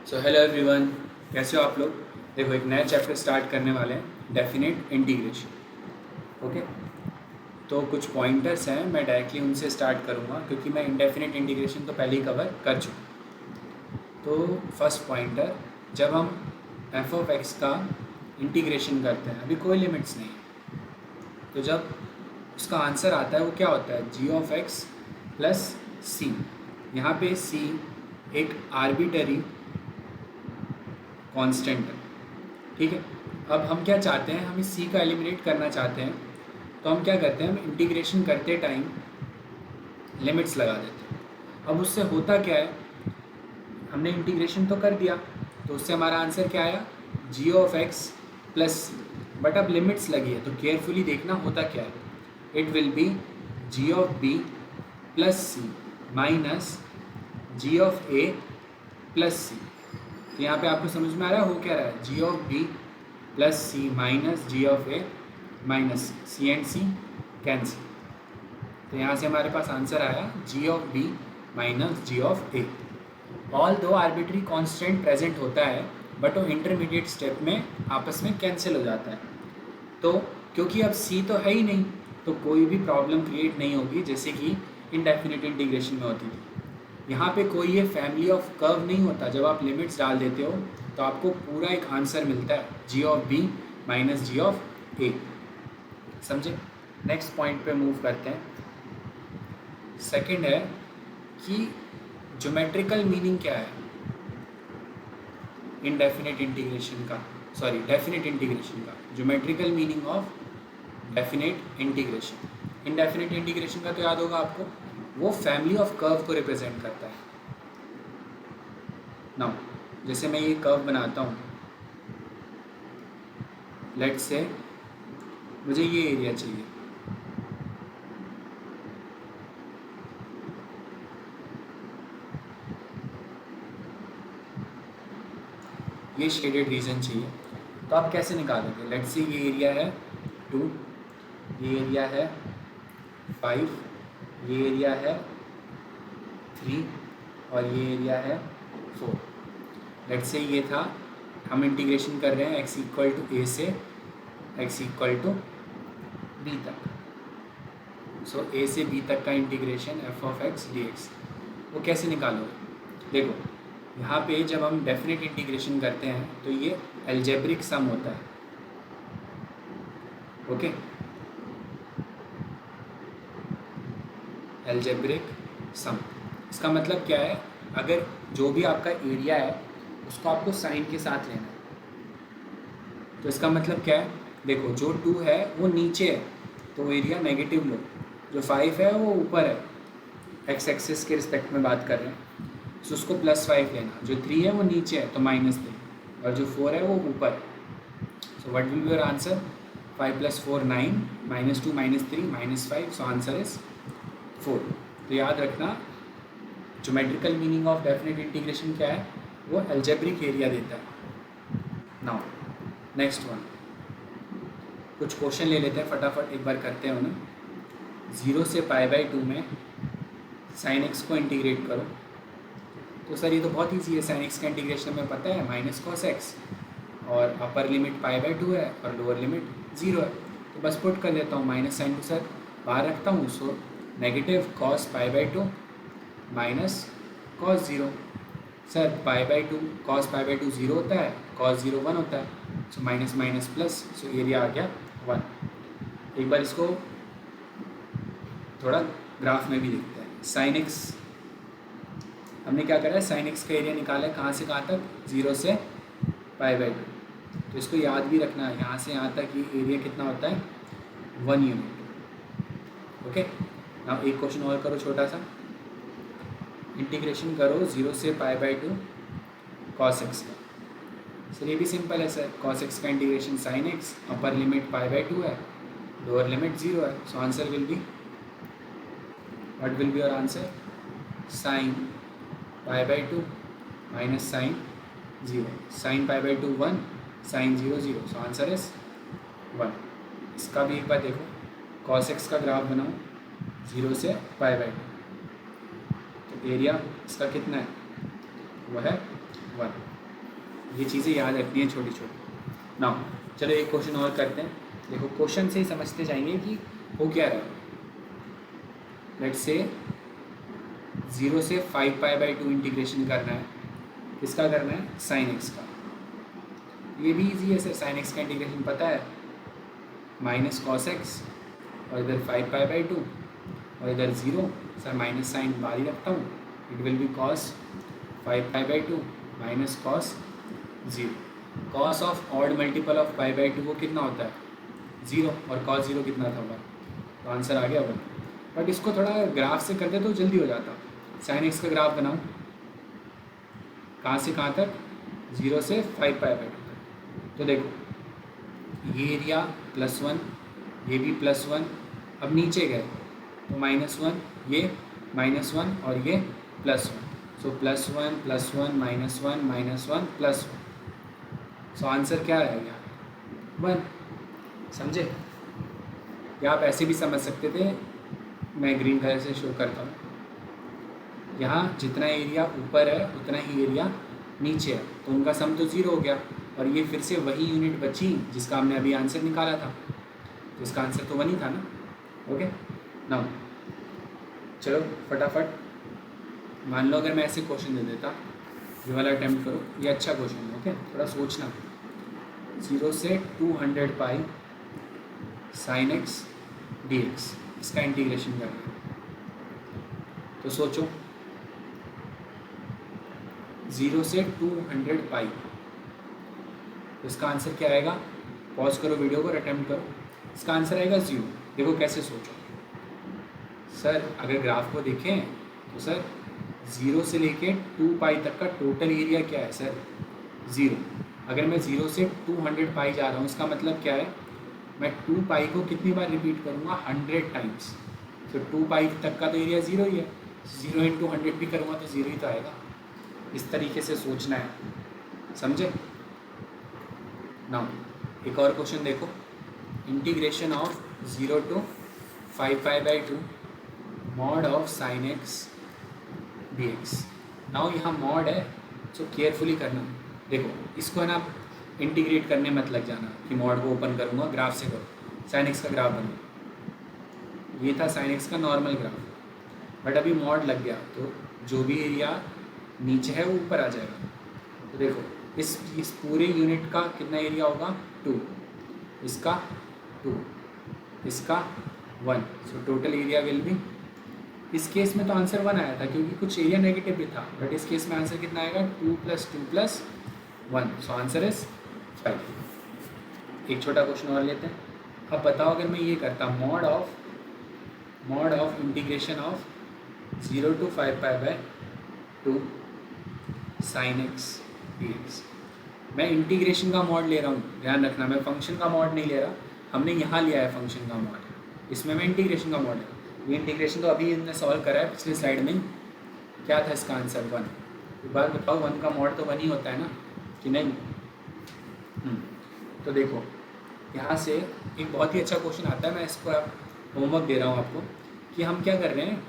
So hello everyone, कैसे हो आप लोग। देखो, एक नया चैप्टर स्टार्ट करने वाले हैं, डेफिनेट इंटीग्रेशन। ओके, तो कुछ पॉइंटर्स हैं, मैं डायरेक्टली उनसे स्टार्ट करूँगा क्योंकि मैं इंडेफिनेट इंटीग्रेशन तो पहले ही कवर कर चुका। तो फर्स्ट पॉइंटर, जब हम एफ ऑफ एक्स का इंटीग्रेशन करते हैं, अभी कोई लिमिट्स नहीं है, तो जब उसका आंसर आता है वो क्या होता है, जी ऑफ एक्स प्लस सी। यहाँ पे सी एक आर्बिटरी कांस्टेंट है, ठीक है। अब हम क्या चाहते हैं, हम इस सी का एलिमिनेट करना चाहते हैं, तो हम क्या करते हैं, हम इंटीग्रेशन करते टाइम लिमिट्स लगा देते हैं। अब उससे होता क्या है, हमने इंटीग्रेशन तो कर दिया, तो उससे हमारा आंसर क्या आया, G of X plus C. But अब लिमिट्स लगी है, तो केयरफुली देखना होता क्या है, it will be G of B plus C minus G of A plus C. तो यहाँ पे आपको समझ में आ रहा है हो क्या रहा है, G of B plus C minus G of A minus C and C cancel. तो यहाँ से हमारे पास आंसर आया G of B minus G of A. All दो आर्बिट्री कांस्टेंट प्रेजेंट होता है, बट वो इंटरमीडिएट स्टेप में आपस में कैंसिल हो जाता है। तो क्योंकि अब सी तो है ही नहीं, तो कोई भी प्रॉब्लम क्रिएट नहीं होगी जैसे कि इनडेफिनिट इंटीग्रेशन में होती थी। यहाँ पे कोई ये फैमिली ऑफ कर्व नहीं होता, जब आप लिमिट्स डाल देते हो तो आपको पूरा एक आंसर मिलता है, G of B minus G of A. समझे। नेक्स्ट पॉइंट पे मूव करते हैं। सेकंड है कि ज्योमेट्रिकल मीनिंग क्या है इनडेफिनिट इंटीग्रेशन का, सॉरी डेफिनिट इंटीग्रेशन का। Geometrical meaning of definite integration, indefinite integration का तो याद होगा आपको, वो फैमिली ऑफ कर्व को रिप्रेजेंट करता है। नाउ जैसे मैं ये कर्व बनाता हूँ, लेट्स से मुझे ये एरिया चाहिए, ये शेडेड रीजन चाहिए, तो आप कैसे निकालोगे। लेट्स से ये एरिया है 2, ये एरिया है 5, ये एरिया है 3 और ये एरिया है 4। लेट्स से ये था, हम इंटीग्रेशन कर रहे हैं x इक्वल टू ए से x इक्वल टू बी तक। सो ए से बी तक का integration F of x D x, वो कैसे निकालोगे। देखो, यहाँ पे जब हम डेफिनेट इंटीग्रेशन करते हैं तो ये अलजेब्रिक सम होता है। ओके, अलजेब्रिक सम, इसका मतलब क्या है, अगर जो भी आपका एरिया है उसको आपको साइन के साथ लेना है। तो इसका मतलब क्या है, देखो जो 2 है वो नीचे है तो एरिया नेगेटिव लो, जो 5 है वो ऊपर है, एक्स एक्सिस के रिस्पेक्ट में बात कर रहे हैं, तो उसको +5 लेना। जो 3 है वो नीचे है तो माइनस दें, और जो 4 है वो ऊपर है। So what will be your answer, 5 + 4 9, -2 -3 -5, so answer is 4। तो याद रखना, geometrical meaning of definite integration क्या है, वो अलजेब्रिक एरिया देता है। नाउ नेक्स्ट वन, कुछ क्वेश्चन ले लेते हैं फटाफट, एक बार करते हैं उन्हें। 0 से π/2 में sin x को इंटीग्रेट करो। तो सर ये तो बहुत ईजी है, sin x का इंटीग्रेशन हमें पता है -cos x, और अपर लिमिट π/2 है और लोअर लिमिट 0 है, तो बस पुट कर देता हूँ, माइनस साइन को सर बाहर रखता हूँ, so negative cos π/2 minus cos 0। Sir π/2 cos π/2 0 होता है, cos 0 1 होता है, so minus minus plus, so area आ गया 1। एक बार इसको थोड़ा ग्राफ में भी देखते हैं। साइन एक्स, हमने क्या करा है, साइन एक्स का एरिया निकाला है कहाँ से कहाँ तक, 0 से π/2। तो इसको याद भी रखना है, यहाँ से यहाँ तक ये एरिया कितना होता है, 1 यूनिट। ओके, नाउ एक क्वेश्चन और करो छोटा सा, इंटीग्रेशन करो 0 से π/2 cos x का। सर ये भी सिंपल है सर, cos x का integration sin x, upper limit π/2 है, लोअर लिमिट 0 है, so answer will be, what will be your answer, sin π/2 minus sin 0, sin π/2 1, sin 0 0, so answer is 1। इसका भी एक बार देखो, cos x का ग्राफ बनाओ 0 से π/2, तो एरिया इसका कितना है, वो है 1। ये चीज़ें याद रखनी है छोटी छोटी। ना चलो एक क्वेश्चन और करते हैं। देखो क्वेश्चन से ही समझते जाएंगे कि हो क्या रहा है। लेट्स से 0 से 5π/2 इंटीग्रेशन करना है। किसका करना है? साइन एक्स का। ये भी इजी है सर, साइन एक्स का इंटीग्रेशन पता है, माइनस कॉस एक्स और इधर 5π/2 और इधर 0। सर माइनस साइन बाहर ही रखता हूँ, it will be cos 5π/2 minus cos 0। Cos of odd multiple of π/2 वो कितना होता है? 0, और कॉस 0 कितना था? 1। तो आंसर आ गया 1। बट इसको थोड़ा ग्राफ से करते तो जल्दी हो जाता। साइन एक्स का ग्राफ बनाऊँ, कहाँ से कहाँ तक? 0 से 5π/2 तक। तो देखो ये एरिया +1, ये भी +1, अब नीचे गए तो -1, ये -1 और ये +1। सो +1 +1 -1 -1 +1। सो आंसर क्या रह गया? 1। समझे? या आप ऐसे भी समझ सकते थे, मैं ग्रीन कलर से शो करता हूँ। यहाँ जितना एरिया ऊपर है उतना ही एरिया नीचे है, तो उनका सम तो 0 हो गया, और ये फिर से वही यूनिट बची जिसका हमने अभी आंसर निकाला था, तो इसका आंसर तो 1 ही था ना। ओके नाउ चलो फटाफट मान लो अगर मैं ऐसे क्वेश्चन दे देता, ये वाला अटैम्प्ट करो, ये अच्छा क्वेश्चन है। ओके थोड़ा सोचना। 0 से 200π sin x dx, इसका इंटीग्रेशन करना है। तो सोचो 0 से 200π, तो इसका आंसर क्या आएगा? पॉज करो वीडियो को और अटैम्प्ट करो। इसका आंसर आएगा 0। देखो कैसे सोचो सर, अगर ग्राफ को देखें तो सर 0 से लेके 2π तक का टोटल एरिया क्या है सर? 0। अगर मैं 0 से 200π जा रहा हूँ, इसका मतलब क्या है? मैं 2π को कितनी बार रिपीट करूँगा? 100 टाइम्स। तो 2π तक का तो एरिया 0 ही है, 0 × 100 भी करूँगा तो 0 ही तो आएगा। इस तरीके से सोचना है, समझे? नाउ एक और क्वेश्चन देखो। Integration of 0 to 5π/2 mod of sine X dx। Now यहाँ मॉड है, सो केयरफुली करना। देखो इसको है ना इंटीग्रेट करने मत लग जाना कि मॉड को ओपन करूँगा, ग्राफ से करो। साइन एक्स का ग्राफ बनो, ये था साइन एक्स का नॉर्मल ग्राफ, बट अभी मॉड लग गया तो जो भी एरिया नीचे है वो ऊपर आ जाएगा। तो देखो इस पूरे यूनिट का कितना एरिया होगा? 2, इसका 2, इसका 1। So total area will be, इस केस में तो आंसर 1 आया था क्योंकि कुछ एरिया नेगेटिव भी था, बट इस केस में आंसर कितना आएगा? 2 + 2 + 1। सो आंसर इज 5। एक छोटा क्वेश्चन और लेते हैं। अब बताओ अगर मैं ये करता mod of integration of 0 to 5π/2 sin x dx। मैं इंटीग्रेशन का मॉड ले रहा हूँ, ध्यान रखना, मैं फंक्शन का मॉड नहीं ले रहा। हमने यहाँ लिया है फंक्शन का मॉड, इसमें मैं इंटीग्रेशन का मॉड है। ये इंटीग्रेशन तो अभी हमने सॉल्व करा है पिछले स्लाइड में। क्या था इसका आंसर? 1। एक बार बताओ 1 का मॉड तो 1 ही होता है ना, कि नहीं? तो देखो यहाँ से एक बहुत ही अच्छा क्वेश्चन आता है, मैं इसको आप होमवर्क दे रहा हूँ आपको, कि हम क्या कर रहे हैं?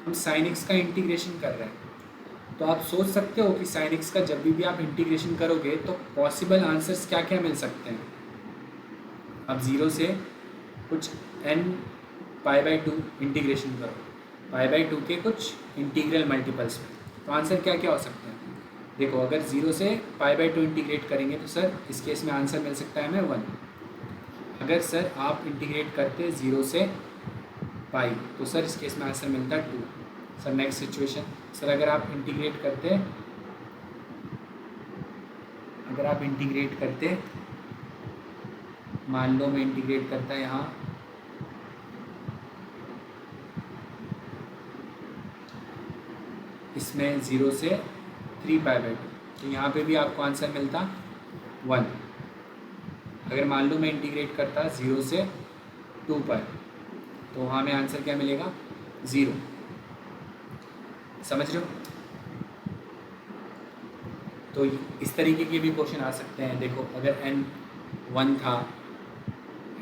हम साइन एक्स का इंटीग्रेशन कर रहे हैं। तो आप सोच सकते हो कि साइन एक्स का जब भी आप इंटीग्रेशन करोगे तो पॉसिबल आंसर्स क्या क्या मिल सकते हैं। अब 0 से कुछ n π/2 इंटीग्रेशन करो, π/2 के कुछ इंटीग्रल मल्टीपल्स में, तो आंसर क्या क्या हो सकते हैं? देखो अगर 0 से π/2 इंटीग्रेट करेंगे तो सर इस केस में आंसर मिल सकता है हमें 1। अगर सर आप इंटीग्रेट करते 0 से π, तो सर इस केस में आंसर मिलता है 2। सर नेक्स्ट सिचुएशन, सर अगर आप इंटीग्रेट करते मान लो मैं इंटीग्रेट करता यहाँ इसमें 0 से 3π/2, तो यहाँ पे भी आपको आंसर मिलता 1। अगर मान लो मैं इंटीग्रेट करता 0 से 2π, तो वहाँ में आंसर क्या मिलेगा? 0। समझ रहे हो? तो इस तरीके के भी क्वेश्चन आ सकते हैं। देखो अगर n1 था,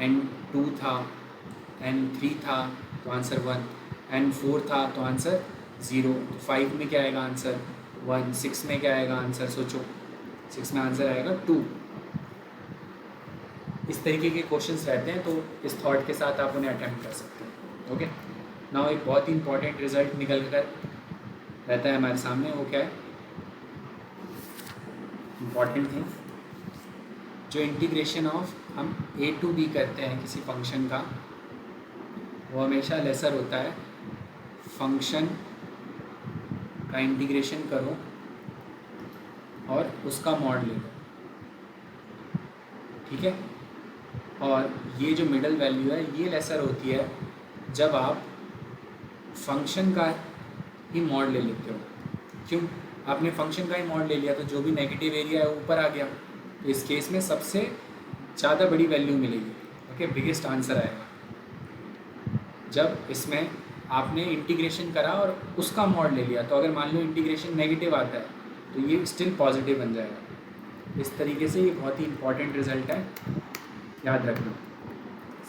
n2 था, n3 था तो आंसर 1, n4 था तो आंसर 0, तो 5 में क्या आएगा आंसर? 1, 6 में क्या आएगा आंसर, सोचो 6 में आंसर आएगा 2। इस तरीके के क्वेश्चंस रहते हैं, तो इस थॉट के साथ आप उन्हें अटेम्प्ट कर सकते हैं। ओके, नाउ एक बहुत ही इंपॉर्टेंट रिजल्ट निकल कर रहता है हमारे सामने, वो क्या है, इम्पॉर्टेंट थिंग, जो इंटीग्रेशन ऑफ हम a to b करते हैं किसी फंक्शन का, वो हमेशा लेसर होता है फंक्शन का इंटीग्रेशन करो और उसका मॉड ले लो, ठीक है। और ये जो मिडल वैल्यू है ये लेसर होती है जब आप फंक्शन का ही मॉड ले लेते हो। क्यों? आपने फंक्शन का ही मॉड ले लिया तो जो भी नेगेटिव एरिया है ऊपर आ गया, तो इस केस में सबसे ज़्यादा बड़ी वैल्यू मिलेगी। ओके, बिगेस्ट आंसर आएगा जब इसमें आपने इंटीग्रेशन करा और उसका मॉड ले लिया। तो अगर मान लो इंटीग्रेशन नेगेटिव आता है तो ये स्टिल पॉजिटिव बन जाएगा। इस तरीके से ये बहुत ही इंपॉर्टेंट रिजल्ट है, याद रखना।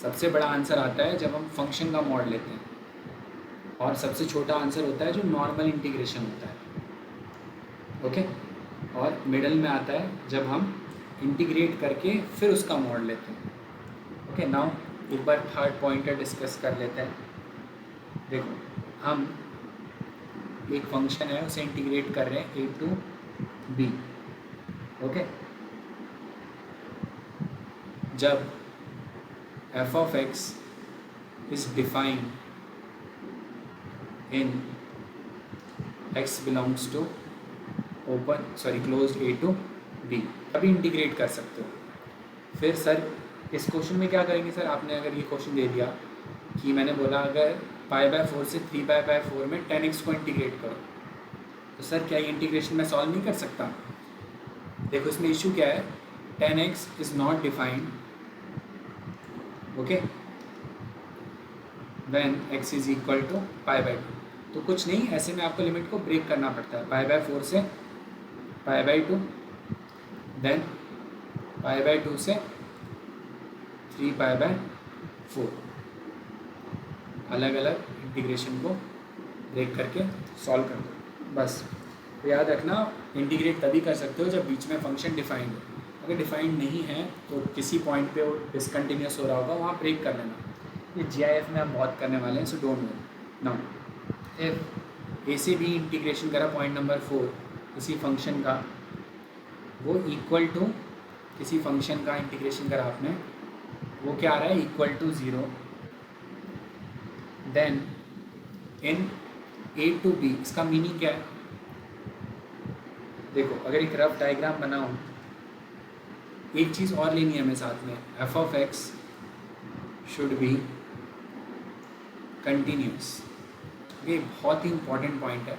सबसे बड़ा आंसर आता है जब हम फंक्शन का मॉड लेते हैं, और सबसे छोटा आंसर होता है जो नॉर्मल इंटीग्रेशन होता है। ओके, और मिडल में आता है जब हम इंटीग्रेट करके फिर उसका मॉड लेते हैं। ओके, नाउ एक बार थर्ड पॉइंटर डिस्कस कर लेते हैं। देखो, हम एक फंक्शन है उसे इंटीग्रेट कर रहे हैं a to b। ओके, जब f of x is defined in x belongs to closed a to b, अभी इंटीग्रेट कर सकते हो। फिर सर इस क्वेश्चन में क्या करेंगे सर, आपने अगर ये क्वेश्चन दे दिया कि मैंने बोला अगर π/4 से 3π/4 में 10x को इंटीग्रेट करो, तो सर क्या ये इंटीग्रेशन मैं सॉल्व नहीं कर सकता? देखो इसमें इशू क्या है, 10x is not defined, okay, when x is equal to π/2। तो कुछ नहीं, ऐसे में आपको लिमिट को ब्रेक करना पड़ता है, π/4 से π/2, देन π/2 से 3π/4, अलग अलग इंटीग्रेशन को ब्रेक करके सॉल्व कर दो बस। तो याद रखना, इंटीग्रेट तभी कर सकते हो जब बीच में फंक्शन डिफाइंड हो। अगर डिफाइंड नहीं है तो किसी पॉइंट पे वो डिसकंटिन्यूस हो रहा होगा, वहाँ ब्रेक कर लेना। ये GIF में हम बहुत करने वाले हैं, so don't worry. Now if A से बी इंटीग्रेशन करा, पॉइंट नंबर 4, किसी फंक्शन का, वो इक्वल टू किसी फंक्शन का इंटीग्रेशन करा आपने, वो क्या आ रहा है, equal to 0, then in a to b, इसका मीनिंग क्या है? देखो अगर एक रफ डायग्राम बनाऊं, एक चीज़ और लेनी है हमें साथ में, f of x should be continuous. ये बहुत ही इंपॉर्टेंट पॉइंट है,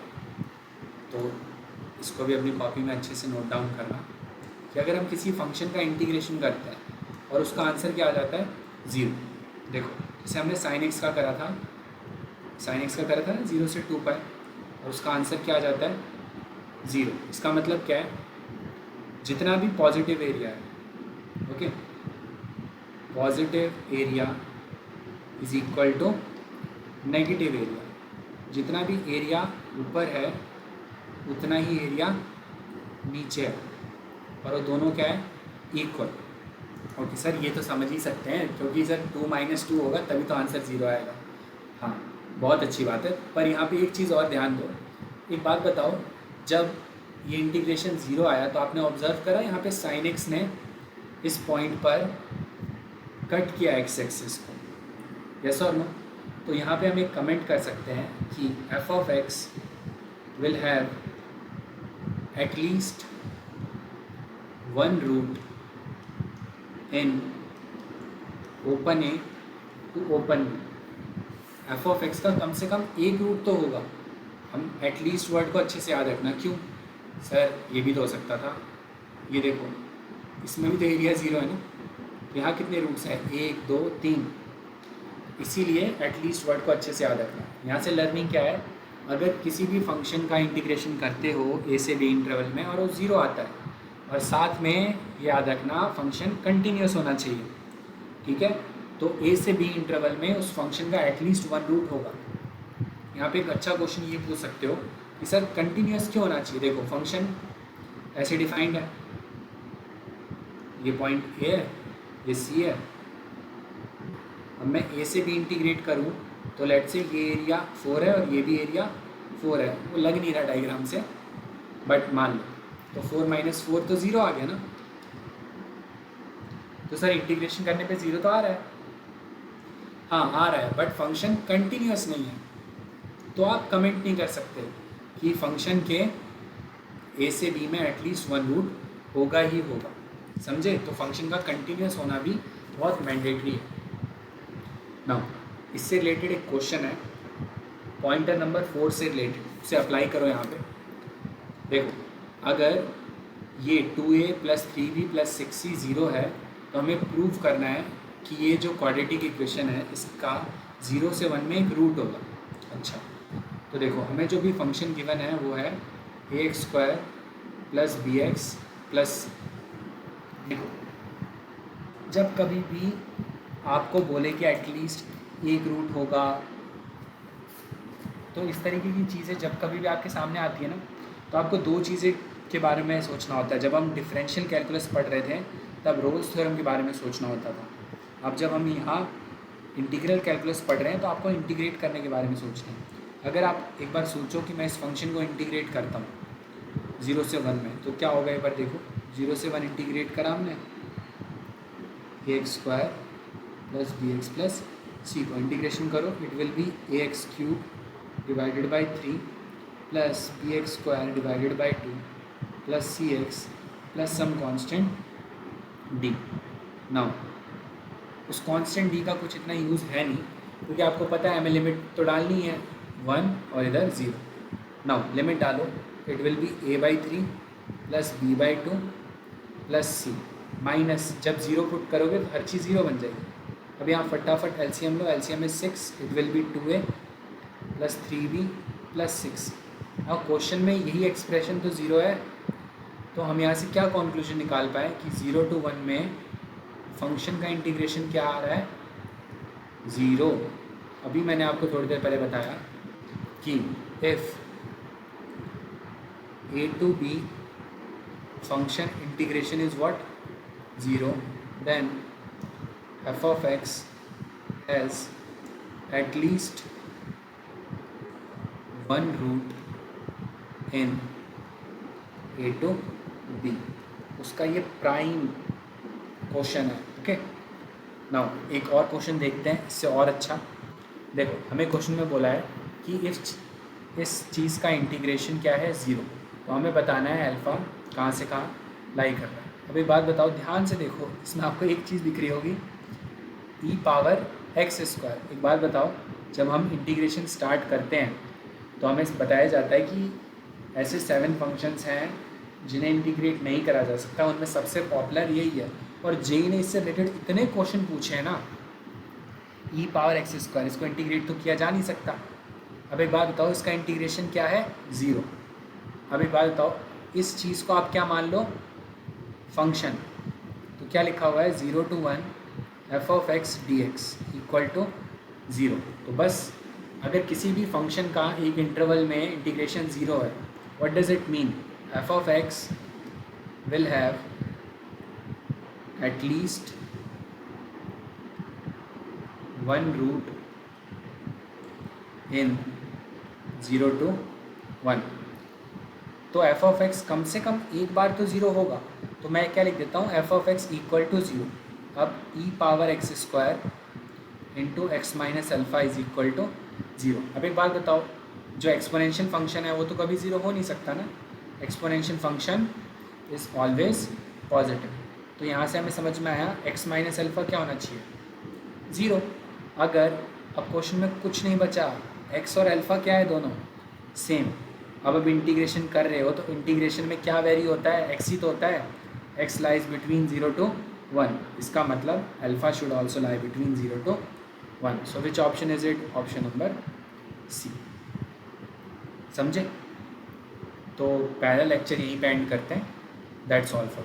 तो इसको भी अपनी कॉपी में अच्छे से नोट डाउन करना कि अगर हम किसी फंक्शन का इंटीग्रेशन करते हैं और उसका आंसर क्या आ जाता है, 0। देखो जैसे हमने sin x का करा था, sin x का करा था ना 0 से 2π, और उसका आंसर क्या आ जाता है, 0। इसका मतलब क्या है, जितना भी पॉजिटिव एरिया है, okay, positive area is equal to negative area. जितना भी एरिया ऊपर है उतना ही एरिया नीचे है, और वो दोनों क्या है, इक्वल। ओके सर, ये तो समझ ही सकते हैं क्योंकि सर 2 - 2 होगा तभी तो आंसर 0 आएगा। हाँ, बहुत अच्छी बात है, पर यहाँ पे एक चीज़ और ध्यान दो। एक बात बताओ, जब ये इंटीग्रेशन 0 आया तो आपने ऑब्जर्व करा यहाँ पे sin x ने इस पॉइंट पर कट किया x एक्सिस को, यस और नो? तो यहाँ पे हम एक कमेंट कर सकते हैं कि f of x will have at least 1 root in open a to open b. f of x का कम से कम एक रूट तो होगा। हम एटलीस्ट वर्ड को अच्छे से याद रखना। क्यों सर, ये भी तो हो सकता था, ये देखो इसमें भी तो एरिया 0 है ना, यहाँ कितने रूट्स हैं, 1 2 3, इसीलिए एटलीस्ट वर्ड को अच्छे से याद रखना। यहाँ से लर्निंग क्या है, अगर किसी भी फंक्शन का इंटीग्रेशन करते हो a से b इंटरवल में और वो 0 आता है, और साथ में याद रखना फंक्शन कंटिन्यूस होना चाहिए, ठीक है, तो a से b इंटरवल में उस फंक्शन का एटलीस्ट 1 रूट होगा। यहाँ पे एक अच्छा क्वेश्चन ये पूछ सकते हो, कि सर कंटिन्यूस क्यों होना चाहिए। देखो फंक्शन ऐसे डिफाइंड है, ये पॉइंट ए है, ये सी है। अब मैं ए से बी इंटीग्रेट करूँ तो लेट से ये एरिया 4 है और ये भी एरिया 4 है, वो लग नहीं रहा डायग्राम से, बट मान लो तो 4 माइनस 4 तो 0 आ गया ना। तो सर इंटीग्रेशन करने पे 0 तो आ रहा है, हाँ आ रहा है, बट फंक्शन कंटिन्यूस नहीं है। तो आप कमेंट नहीं कर सकते कि फंक्शन के ए से बी में एटलीस्ट 1 रूट होगा ही होगा, समझे। तो फंक्शन का कंटिन्यूस होना भी बहुत मैंडेटरी है ना। इससे रिलेटेड एक क्वेश्चन है, पॉइंटर नंबर 4 से रिलेटेड, उसे अप्लाई करो यहाँ पे। देखो अगर ये 2a plus 3b plus 6c 0 है तो हमें प्रूव करना है कि ये जो क्वाड्रेटिक इक्वेशन है इसका 0 से 1 में एक रूट होगा। अच्छा तो देखो हमें जो भी फंक्शन गिवन है वो है ax square plus bx plus, देखो जब कभी भी आपको बोले कि एटलीस्ट एक रूट होगा, तो इस तरीके की चीज़ें जब कभी भी आपके सामने आती है ना, तो आपको दो चीज़ें के बारे में सोचना होता है। जब हम डिफरेंशियल कैलकुलस पढ़ रहे थे तब रोल्स थ्योरम के बारे में सोचना होता था। अब जब हम यहाँ इंटीग्रल कैलकुलस पढ़ रहे हैं तो आपको इंटीग्रेट करने के बारे में सोचना है। अगर आप एक बार सोचो कि मैं इस फंक्शन को इंटीग्रेट करता हूँ 0 से 1 में, तो क्या होगा एक बार देखो। 0 से 1 इंटीग्रेट करा हमने, ax square plus bx plus c को इंटीग्रेशन करो, it will be ax cube divided by 3 plus bx square divided by 2 plus cx plus some constant d। Now उस कांस्टेंट d का कुछ इतना यूज़ है नहीं, क्योंकि आपको पता है हमें लिमिट तो डालनी है 1 और इधर 0। नाउ लिमिट डालो, it will B a/3 plus b/2 plus c minus, जब 0 पुट करोगे तो हर चीज़ 0 बन जाएगी। अब यहाँ फटाफट LCM low, LCM is 6, it will B 2a plus 3b plus 6। अब क्वेश्चन में यही एक्सप्रेशन तो 0 है, तो हम यहाँ से क्या कॉन्क्लूजन निकाल पाए कि 0 to 1 में फंक्शन का इंटीग्रेशन क्या आ रहा है 0। अभी मैंने आपको थोड़ी देर पहले बताया कि if a to b function integration is what 0, then f of x has at least one root in a to b। उसका ये प्राइम क्वेश्चन है। ओके नाउ एक और क्वेश्चन देखते हैं इससे और अच्छा। देखो हमें क्वेश्चन में बोला है कि इस चीज़ का इंटीग्रेशन क्या है 0, तो हमें बताना है अल्फ़ा कहाँ से कहाँ लाई कर रहा है। अब एक बात बताओ, ध्यान से देखो, इसमें आपको एक चीज़ दिख रही होगी e पावर x स्क्वायर। एक बात बताओ, जब हम इंटीग्रेशन स्टार्ट करते हैं तो हमें बताया जाता है कि ऐसे 7 फंक्शंस हैं जिन्हें इंटीग्रेट नहीं करा जा सकता, उनमें सबसे पॉपुलर यही है। और जेई ने इससे रिलेटेड इतने क्वेश्चन पूछे हैं ना, e पावर x स्क्वायर, इसको इंटीग्रेट तो किया जा नहीं सकता। अब एक बात बताओ, इसका इंटीग्रेशन क्या है 0। अब एक बात बताओ, इस चीज़ को आप क्या मान लो फंक्शन, तो क्या लिखा हुआ है 0 to 1 f of x dx equal to 0। तो बस अगर किसी भी फंक्शन का एक इंटरवल में इंटीग्रेशन 0 है, what does it mean, f of x will have at least one root in 0 to 1। तो f of x कम से कम एक बार तो 0 होगा, तो मैं क्या लिख देता हूँ f of x equal to 0। अब e power x square into x minus alpha is equal to 0। अब एक बात बताओ, जो एक्सपोनेंशियल फंक्शन है वो तो कभी 0 हो नहीं सकता ना, exponential function is always positive. तो यहाँ से हमें समझ में आया x माइनस अल्फ़ा क्या होना चाहिए 0। अगर अब क्वेश्चन में कुछ नहीं बचा, x और अल्फ़ा क्या है, दोनों सेम। अब इंटीग्रेशन कर रहे हो तो इंटीग्रेशन में क्या वेरी होता है, x ही तो होता है, x लाइज बिटवीन 0 to 1। इसका मतलब alpha should also lie between 0 to 1। So which option is it, option number C. समझे। तो पहला लेक्चर यहीं पे एंड करते हैं। That's all for